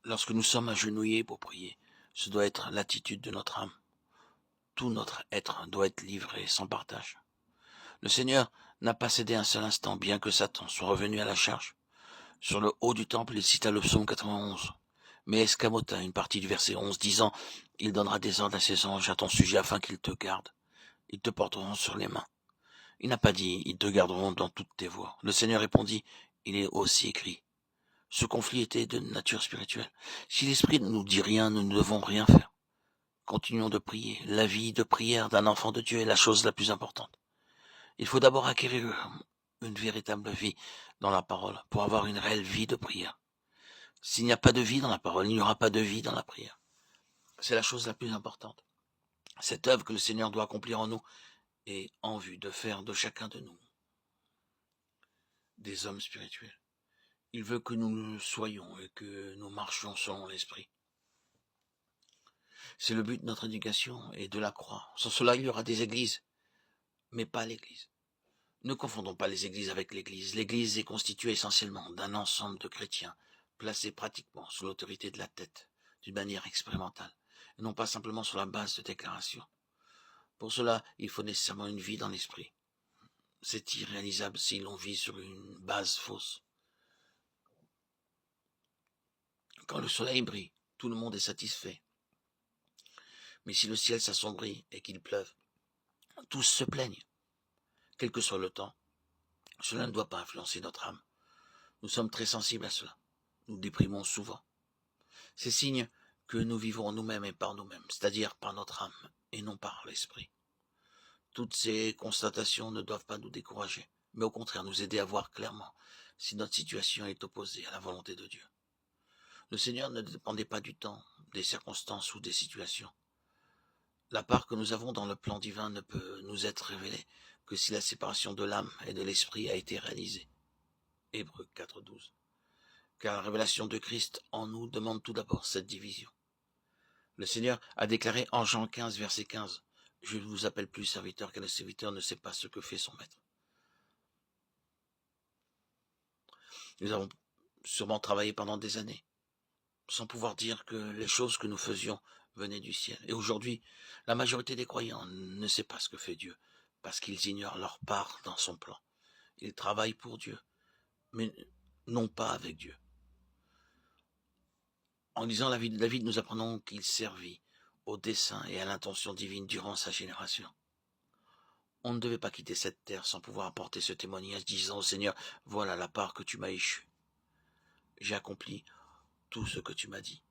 Lorsque nous sommes agenouillés pour prier, ce doit être l'attitude de notre âme. Tout notre être doit être livré sans partage. Le Seigneur n'a pas cédé un seul instant, bien que Satan soit revenu à la charge. Sur le haut du temple, il cita le psaume 91, mais escamota une partie du verset 11, disant « Il donnera des ordres à ses anges à ton sujet afin qu'ils te gardent. Ils te porteront sur les mains. » Il n'a pas dit « Ils te garderont dans toutes tes voies. » Le Seigneur répondit « Il est aussi écrit. » Ce conflit était de nature spirituelle. Si l'Esprit ne nous dit rien, nous ne devons rien faire. Continuons de prier. La vie de prière d'un enfant de Dieu est la chose la plus importante. Il faut d'abord acquérir une véritable vie dans la parole pour avoir une réelle vie de prière. S'il n'y a pas de vie dans la parole, il n'y aura pas de vie dans la prière. C'est la chose la plus importante. Cette œuvre que le Seigneur doit accomplir en nous est en vue de faire de chacun de nous des hommes spirituels. Il veut que nous le soyons et que nous marchions selon l'Esprit. C'est le but de notre éducation et de la croix. Sans cela, il y aura des églises, mais pas l'Église. Ne confondons pas les églises avec l'Église. L'Église est constituée essentiellement d'un ensemble de chrétiens placés pratiquement sous l'autorité de la tête, d'une manière expérimentale, et non pas simplement sur la base de déclarations. Pour cela, il faut nécessairement une vie dans l'esprit. C'est irréalisable si l'on vit sur une base fausse. Quand le soleil brille, tout le monde est satisfait. Mais si le ciel s'assombrit et qu'il pleuve, tous se plaignent. Quel que soit le temps, cela ne doit pas influencer notre âme. Nous sommes très sensibles à cela. Nous déprimons souvent. C'est signe que nous vivons en nous-mêmes et par nous-mêmes, c'est-à-dire par notre âme et non par l'esprit. Toutes ces constatations ne doivent pas nous décourager, mais au contraire nous aider à voir clairement si notre situation est opposée à la volonté de Dieu. Le Seigneur ne dépendait pas du temps, des circonstances ou des situations. La part que nous avons dans le plan divin ne peut nous être révélée que si la séparation de l'âme et de l'esprit a été réalisée. Hébreux 4.12. Car la révélation de Christ en nous demande tout d'abord cette division. Le Seigneur a déclaré en Jean 15, verset 15, « Je ne vous appelle plus serviteur, car le serviteur ne sait pas ce que fait son maître. » Nous avons sûrement travaillé pendant des années, sans pouvoir dire que les choses que nous faisions venaient du ciel. Et aujourd'hui, la majorité des croyants ne sait pas ce que fait Dieu, parce qu'ils ignorent leur part dans son plan. Ils travaillent pour Dieu, mais non pas avec Dieu. En lisant la vie de David, nous apprenons qu'il servit au dessein et à l'intention divine durant sa génération. On ne devait pas quitter cette terre sans pouvoir apporter ce témoignage disant au Seigneur, voilà la part que tu m'as échue. J'ai accompli tout ce que tu m'as dit.